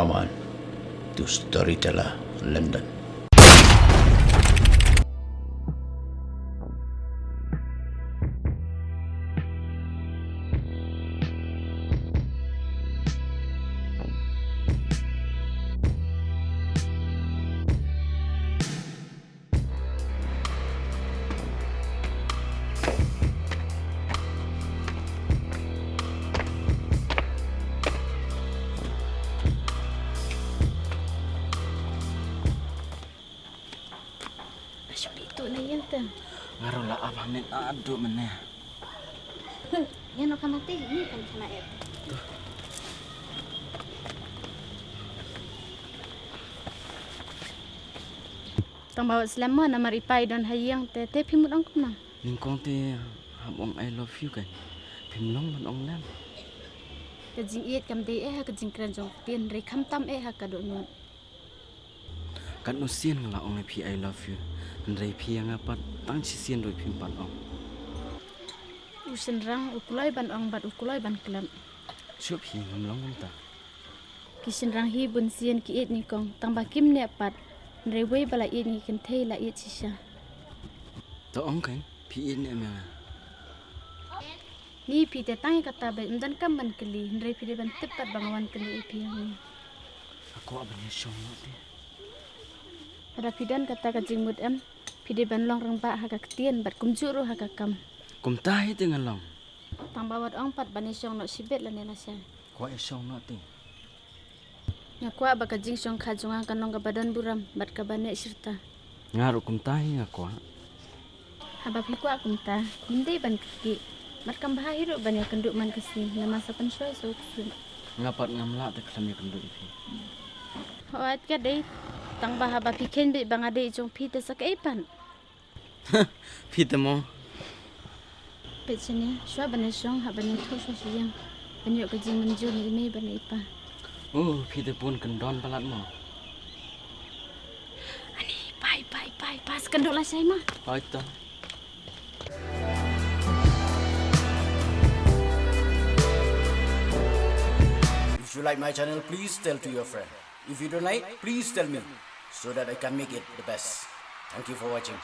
Come on to Storyteller London. Dito na yan ta. Ngaron la abang nin ado man na. Yan o kamati. Ini kan sana et. Tang bawa selama na maripay don hayang te pimut ang kuma. Ning kong te habong I love you kan. Pimlong man ong lam. Kajing iet kam te ha kajing kranjong tien re kam tam ha kadonut. Kan usien ngala ong I love you. Andai pi yang apat tang sisien doi pimpan ong. Usen rang ukulai ban ong bat ukulai ban kelam. Siop hi ngamlong ta. Kisin rang hi bun sien ki iet ni kong tang bakim ne pat. Rewe bala iet ni kan te la iet sisa. To ong kan pi in em yang. Ni pi te tang kata ba mdan kam ban keli. Re pi de ban tepat bangawan keli pi yang ni. Aku abang syong no te. Pada pidan kata kajing mud em, pide ban long rang ba haka ketien bat kumjuru haka kam. Kum tahi te ngalong. Tang bawat ong pat bani syong no sibet la nela sya. Ko e syong no te. Nya kwa ba kajing syong kajung kan long badan buram bat ka bane sirta. Ngaru kum tahi aku. Haba pi kwa kum ta, hindi ban kiki. Bat kam bah hiru ban ya kenduk man kesini, nama sapan syoi so kusun. Ngapat ngamla te kelam ya kenduk pi. Hoat ka dei. Tang bah haba pi ken bi bang ade jong pi te sak epan. Pi te mo. Petsene, syoi ban syong haba ni tho so syang. Banyak kajing menjun ni me ban ipa. Oh, pi te pun kendon palat mo. Ani, pai pas kenduk la syai mah. Hai ta. If you like my channel, please tell to your friend. If you don't like, please tell me so that I can make it the best. Thank you for watching.